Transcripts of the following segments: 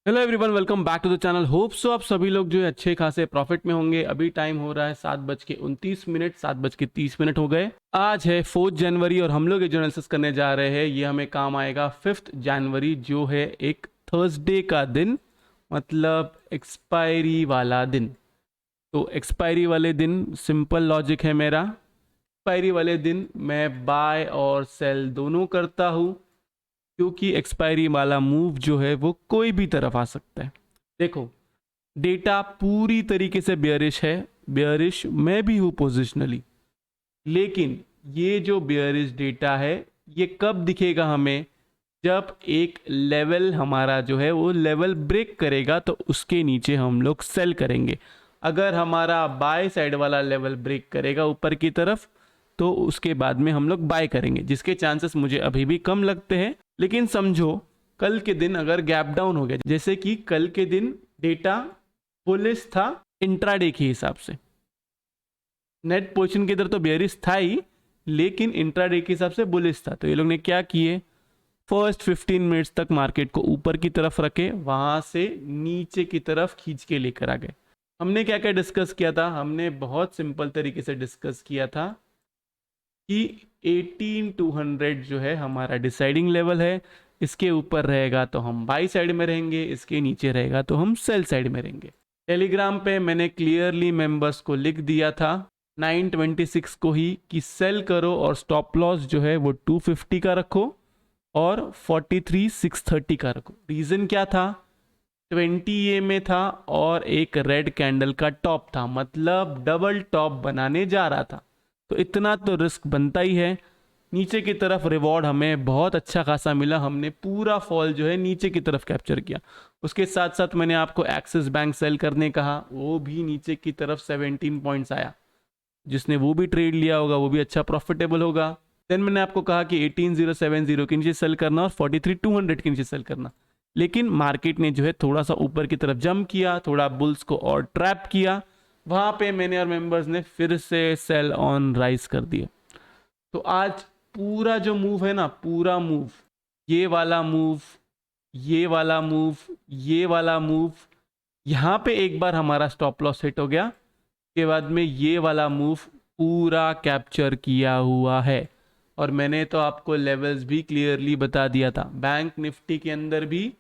Hello everyone, welcome back to the channel. Hope so आप सभी लोग जो है अच्छे खासे प्रॉफिट में होंगे। अभी टाइम हो रहा है 7:29, 7:30 हो गए। आज है 4 जनवरी और हम लोग ये जो एनालिसिस करने जा रहे हैं ये हमें काम आएगा 5 जनवरी जो है एक थर्सडे का दिन, मतलब एक्सपायरी वाला दिन। तो एक्सपायरी वाले दिन सिंपल लॉजिक है मेरा। एक्सपायरी वाले दिन मैं बाय और सेल दोनों करता हूँ, क्योंकि एक्सपायरी वाला मूव जो है वो कोई भी तरफ आ सकता है। देखो, डेटा पूरी तरीके से बेयरिश है, बेयरिश मैं भी हूँ पोजिशनली, लेकिन ये जो बेयरिश डेटा है ये कब दिखेगा हमें? जब एक लेवल हमारा जो है वो लेवल ब्रेक करेगा तो उसके नीचे हम लोग सेल करेंगे। अगर हमारा बाय साइड वाला लेवल ब्रेक करेगा ऊपर की तरफ तो उसके बाद में हम लोग बाय करेंगे, जिसके चांसेस मुझे अभी भी कम लगते हैं। लेकिन समझो कल के दिन अगर गैप डाउन हो गया, जैसे कि कल के दिन डेटा बुलिश था इंट्राडे के हिसाब से, नेट पोजीशन के इधर तो बेयरिश था ही, लेकिन इंट्राडे के हिसाब से बुलिश था। तो ये लोग ने क्या किए, फर्स्ट 15 मिनट्स तक मार्केट को ऊपर की तरफ रखे, वहां से नीचे की तरफ खींच के लेकर आ गए। हमने क्या क्या डिस्कस किया था? हमने बहुत सिंपल तरीके से डिस्कस किया था कि 18,200 जो है हमारा डिसाइडिंग लेवल है। इसके ऊपर रहेगा तो हम बाई साइड में रहेंगे, इसके नीचे रहेगा तो हम सेल साइड में रहेंगे। टेलीग्राम पे मैंने क्लियरली मेंबर्स को लिख दिया था 9:26 को ही कि सेल करो और स्टॉप लॉस जो है वो 250 का रखो और 43,630 का रखो। रीज़न क्या था? 20 में था और एक रेड कैंडल का टॉप था, मतलब डबल टॉप बनाने जा रहा था, तो इतना तो रिस्क बनता ही है। नीचे की तरफ रिवॉर्ड हमें बहुत अच्छा खासा मिला, हमने पूरा फॉल जो है नीचे की तरफ कैप्चर किया। उसके साथ साथ मैंने आपको एक्सिस बैंक सेल करने कहा, वो भी नीचे की तरफ 17 पॉइंट्स आया। जिसने वो भी ट्रेड लिया होगा वो भी अच्छा प्रॉफिटेबल होगा। देन मैंने आपको कहा कि 18,070 के नीचे सेल करना और 43,200 के नीचे सेल करना। लेकिन मार्केट ने जो है थोड़ा सा ऊपर की तरफ जंप किया, थोड़ा बुल्स को और ट्रैप किया, वहां पे मैंने और मेंबर्स ने फिर से सेल ऑन राइज कर दिए। तो आज पूरा जो मूव है ना, पूरा मूव, ये वाला मूव, ये वाला मूव, ये वाला मूव, यहाँ पे एक बार हमारा स्टॉप लॉस हिट हो गया, के बाद में ये वाला मूव पूरा कैप्चर किया हुआ है। और मैंने तो आपको लेवल्स भी क्लियरली बता दिया था। बैंक निफ्टी के अंदर भी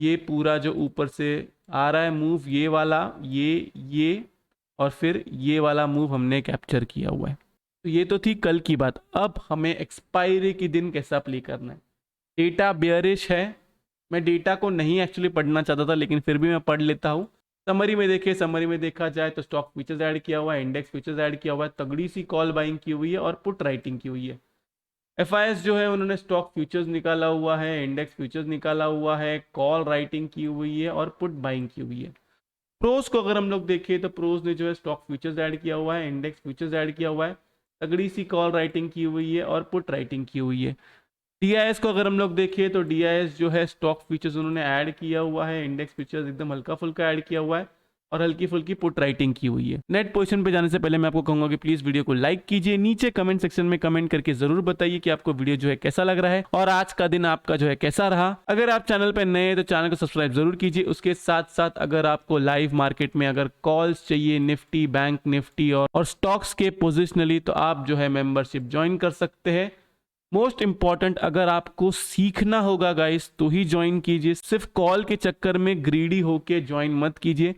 ये पूरा जो ऊपर से आ रहा है मूव, ये वाला, ये और फिर ये वाला मूव हमने कैप्चर किया हुआ है। तो ये तो थी कल की बात। अब हमें एक्सपायरी के दिन कैसा प्ले करना है। डेटा बेयरिश है, मैं डेटा को नहीं एक्चुअली पढ़ना चाहता था, लेकिन फिर भी मैं पढ़ लेता हूँ। समरी में देखिए, समरी में देखा जाए तो स्टॉक फ्यूचर्स ऐड किया हुआ है, इंडेक्स फ्यूचर्स ऐड किया हुआ है, तगड़ी सी कॉल बाइंग की हुई है और पुट राइटिंग की हुई है। एफआईएस जो है उन्होंने स्टॉक फ्यूचर्स निकाला हुआ है, इंडेक्स फ्यूचर्स निकाला हुआ है, कॉल राइटिंग की हुई है और पुट बाइंग की हुई है। प्रोज को अगर हम लोग देखें तो प्रोज ने जो है स्टॉक फ्यूचर्स ऐड किया हुआ है, इंडेक्स फ्यूचर्स ऐड किया हुआ है, तगड़ी सी कॉल राइटिंग की हुई है और पुट राइटिंग की हुई है। डीआईएस को अगर हम लोग देखें तो डीआईएस जो है स्टॉक फीचर्स उन्होंने ऐड किया हुआ है, इंडेक्स फीचर्स एकदम हल्का फुल्का ऐड किया हुआ है और हल्की फुल्की पुट राइटिंग की हुई है। नेट पोजीशन पे जाने से पहले मैं आपको कहूंगा कि प्लीज वीडियो को लाइक कीजिए, नीचे कमेंट सेक्शन में कमेंट करके जरूर बताइए कि आपको वीडियो जो है कैसा लग रहा है और आज का दिन आपका जो है कैसा रहा। अगर आप चैनल पर नए हैं तो चैनल को सब्सक्राइब जरूर कीजिए। उसके साथ साथ अगर आपको लाइव मार्केट में अगर कॉल्स चाहिए निफ्टी, बैंक निफ्टी और स्टॉक्स के पोजिशनली, तो आप जो है मेंबरशिप ज्वाइन कर सकते हैं। मोस्ट इंपॉर्टेंट, अगर आपको सीखना होगा गाइस तो ही ज्वाइन कीजिए, सिर्फ कॉल के चक्कर में ग्रीडी होके ज्वाइन मत कीजिए।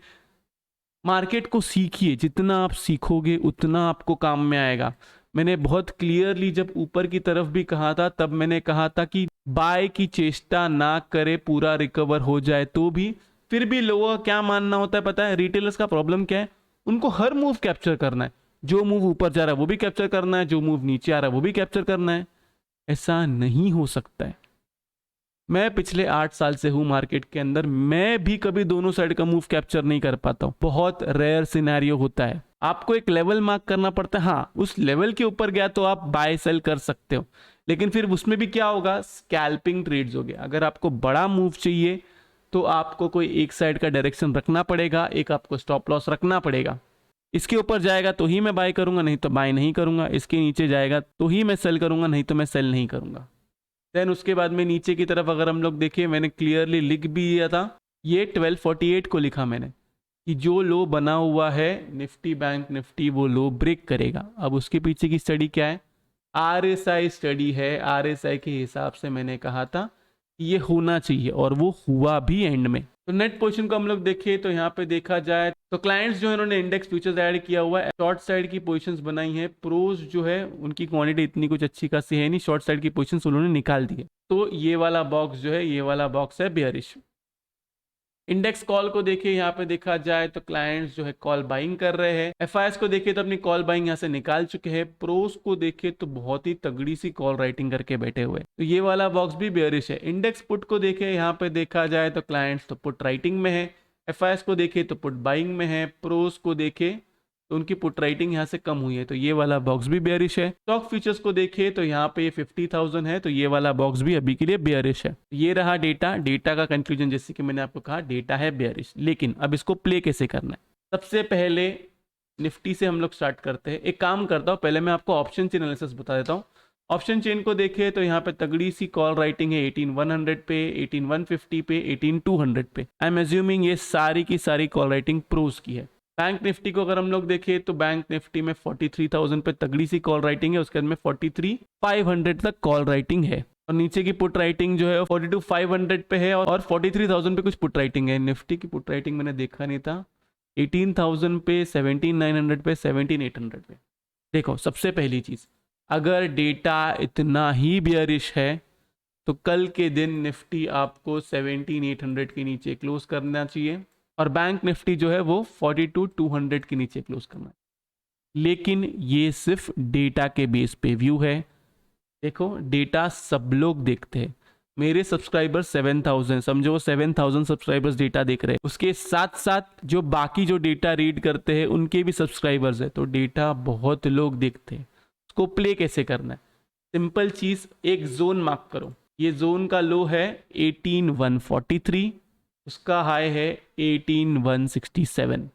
मार्केट को सीखिए, जितना आप सीखोगे उतना आपको काम में आएगा। मैंने बहुत क्लियरली जब ऊपर की तरफ भी कहा था, तब मैंने कहा था कि बाय की चेष्टा ना करे, पूरा रिकवर हो जाए तो भी। फिर भी लोगों का क्या मानना होता है पता है? रिटेलर्स का प्रॉब्लम क्या है, उनको हर मूव कैप्चर करना है। जो मूव ऊपर जा रहा है वो भी कैप्चर करना है, जो मूव नीचे आ रहा है वो भी कैप्चर करना है। ऐसा नहीं हो सकता है। मैं पिछले 8 साल से हूं मार्केट के अंदर, मैं भी कभी दोनों साइड का मूव कैप्चर नहीं कर पाता हूं। बहुत रेयर सिनेरियो होता है। आपको एक लेवल मार्क करना पड़ता है, हाँ उस लेवल के ऊपर गया तो आप बाय सेल कर सकते हो, लेकिन फिर उसमें भी क्या होगा, स्कैल्पिंग ट्रेड्स हो गया। अगर आपको बड़ा मूव चाहिए तो आपको कोई एक साइड का डायरेक्शन रखना पड़ेगा, एक आपको स्टॉप लॉस रखना पड़ेगा। इसके ऊपर जाएगा तो ही मैं बाय करूंगा, नहीं तो बाय नहीं करूंगा। इसके नीचे जाएगा तो ही मैं सेल करूंगा, नहीं तो मैं सेल नहीं करूंगा। देन उसके बाद में नीचे की तरफ अगर हम लोग देखें, मैंने क्लियरली लिख भी दिया था, ये 1248 को लिखा मैंने कि जो लो बना हुआ है निफ्टी बैंक निफ्टी वो लो ब्रेक करेगा। अब उसके पीछे की स्टडी क्या है, RSI स्टडी है। RSI के हिसाब से मैंने कहा था कि ये होना चाहिए और वो हुआ भी एंड में। तो नेट पोजीशन को हम लोग देखें तो यहाँ पे देखा जाए तो क्लाइंट्स जो है इन्होंने इंडेक्स फ्यूचर्स ऐड किया हुआ है, शॉर्ट साइड की पोजीशंस बनाई है। प्रोज जो है उनकी क्वांटिटी इतनी कुछ अच्छी खासी है नहीं, शॉर्ट साइड की पोजीशंस उन्होंने निकाल दी है। तो ये वाला बॉक्स जो है, ये वाला बॉक्स है बेयरिश। इंडेक्स कॉल को देखिए, यहाँ पे देखा जाए तो क्लाइंट्स जो है कॉल बाइंग कर रहे हैं। एफआईएस को देखिए तो अपनी कॉल बाइंग यहाँ से निकाल चुके हैं। प्रोस को देखिए तो बहुत ही तगड़ी सी कॉल राइटिंग करके बैठे हुए, तो ये वाला बॉक्स भी बेयरिश है। इंडेक्स पुट को देखिए, यहाँ पे देखा जाए तो क्लाइंट्स तो पुट राइटिंग में है। एफआईएस को देखिए तो पुट बाइंग में है। प्रोस को देखे तो उनकी पुट राइटिंग यहाँ से कम हुई है, तो ये वाला बॉक्स भी बेयरिश है। स्टॉक फ्यूचर्स को देखिए तो यहाँ पे 50,000 है, तो ये वाला बॉक्स भी अभी के लिए बेयरिश है। ये रहा डेटा का कंक्लूजन, जैसे कि मैंने आपको कहा डेटा है बेयरिश। लेकिन अब इसको प्ले कैसे करना है, सबसे पहले निफ्टी से हम लोग स्टार्ट करते हैं। एक काम करता हूँ, पहले मैं आपको ऑप्शन चेन एनालिसिस बता देता हूँ। ऑप्शन चेन को देखिए तो यहाँ पे तगड़ी सी कॉल राइटिंग है 18100 पे, 18150 पे, 18200 पे। आई एम एज्यूमिंग ये सारी की सारी कॉल राइटिंग प्रोस की है। बैंक निफ्टी को अगर हम लोग देखें तो बैंक निफ्टी में 43,000 पे तगड़ी सी कॉल राइटिंग है, उसके बाद में 43,500 तक कॉल राइटिंग है। और नीचे की पुट राइटिंग जो है 42,500 पे है और 43,000 पे कुछ पुट राइटिंग है। निफ्टी की पुट राइटिंग मैंने देखा नहीं था, 18,000 पे, 17,900 पे, 17,800 पे। देखो सबसे पहली चीज, अगर डेटा इतना ही बियरिश है तो कल के दिन निफ्टी आपको 17,800 के नीचे क्लोज करना चाहिए और बैंक निफ्टी जो है वो 42,200 के नीचे क्लोज करना है। लेकिन ये सिर्फ डेटा के बेस पे व्यू है। देखो डेटा सब लोग देखते हैं, मेरे सब्सक्राइबर 7,000, समझो 7,000 सब्सक्राइबर्स डेटा देख रहे हैं, उसके साथ साथ जो बाकी जो डेटा रीड करते हैं उनके भी सब्सक्राइबर्स है, तो डेटा बहुत लोग देखते हैं। उसको प्ले कैसे करना है, सिंपल चीज, एक जोन मार्क करो। ये जोन का लो है 18,143, उसका हाई है 18,167।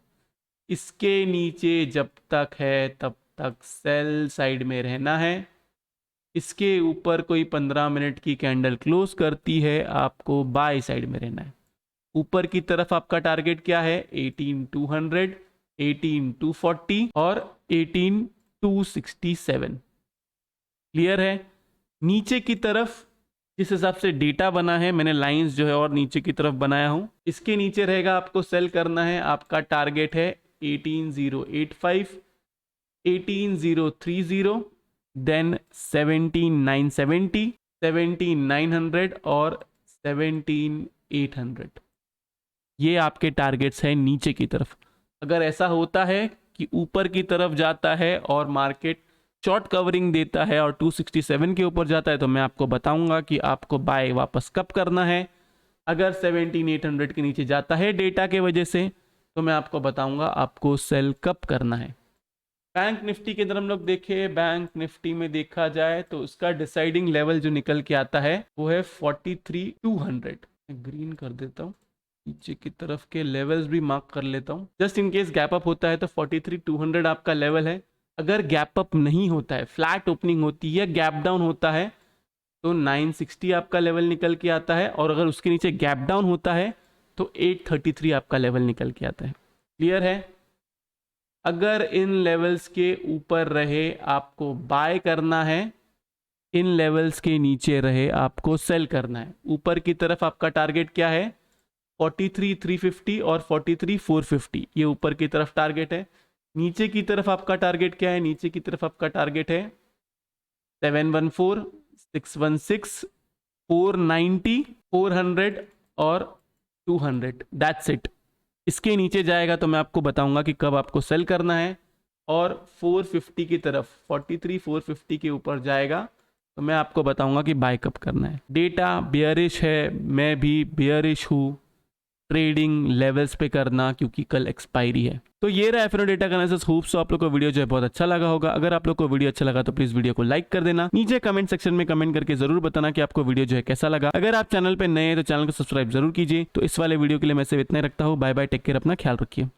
इसके नीचे जब तक है तब तक सेल साइड में रहना है। इसके ऊपर कोई 15 मिनट की कैंडल क्लोज करती है, आपको बाय साइड में रहना है। ऊपर की तरफ आपका टारगेट क्या है, 18,200, 18,240 और 18,267। क्लियर है। नीचे की तरफ जिस हिसाब से डेटा बना है, मैंने लाइंस जो है और नीचे की तरफ बनाया हूं, इसके नीचे रहेगा आपको सेल करना है। आपका टारगेट है 18,085, 18,030, देन 17,970, 17,900 और 17,800। ये आपके टारगेट्स हैं नीचे की तरफ। अगर ऐसा होता है कि ऊपर की तरफ जाता है और मार्केट शॉर्ट कवरिंग देता है और 267 के ऊपर जाता है, तो मैं आपको बताऊंगा कि आपको बाय वापस कब करना है। अगर 17,800 के नीचे जाता है डेटा के वजह से, तो मैं आपको बताऊंगा आपको सेल कब करना है। बैंक निफ्टी के अंदर हम लोग देखें, बैंक निफ्टी में देखा जाए तो उसका डिसाइडिंग लेवल जो निकल के आता है वो है 43,200। ग्रीन कर देता हूँ, नीचे की तरफ के लेवल्स भी मार्क कर लेता हूँ, just in case gap up होता है तो 43,200 आपका लेवल है। अगर गैप अप नहीं होता है, फ्लैट ओपनिंग होती है, गैप डाउन होता है, तो 960 आपका लेवल निकल के आता है। और अगर उसके नीचे गैप डाउन होता है तो 833 आपका लेवल निकल के आता है। क्लियर है। अगर इन लेवल्स के ऊपर रहे आपको बाय करना है, इन लेवल्स के नीचे रहे आपको सेल करना है। ऊपर की तरफ आपका टारगेट क्या है, 43,350 और 43,450, ये ऊपर की तरफ टारगेट है। नीचे की तरफ आपका टारगेट क्या है, नीचे की तरफ आपका टारगेट है 714, 616, 490, 400 और 200। That's it. इसके नीचे जाएगा तो मैं आपको बताऊंगा कि कब आपको सेल करना है। और 450 की तरफ, 43,450 के ऊपर जाएगा तो मैं आपको बताऊंगा कि बाय कब करना है। डेटा बियरिश है, मैं भी बियरिश हूँ। ट्रेडिंग लेवल्स पे करना, क्योंकि कल एक्सपायरी है। तो ये रहा एफएनओ डेटा का एनालिसिस। होप सो आप लोग को वीडियो जो है बहुत अच्छा लगा होगा। अगर आप लोग को वीडियो अच्छा लगा तो प्लीज वीडियो को लाइक कर देना। नीचे कमेंट सेक्शन में कमेंट करके जरूर बताना कि आपको वीडियो जो है कैसा लगा। अगर आप चैनल पे नए हैं तो चैनल को सब्सक्राइब जरूर कीजिए। तो इस वाले वीडियो के लिए मैं सिर्फ इतना ही रखता हूँ। बाय बाय, टेक केयर, अपना ख्याल रखिए।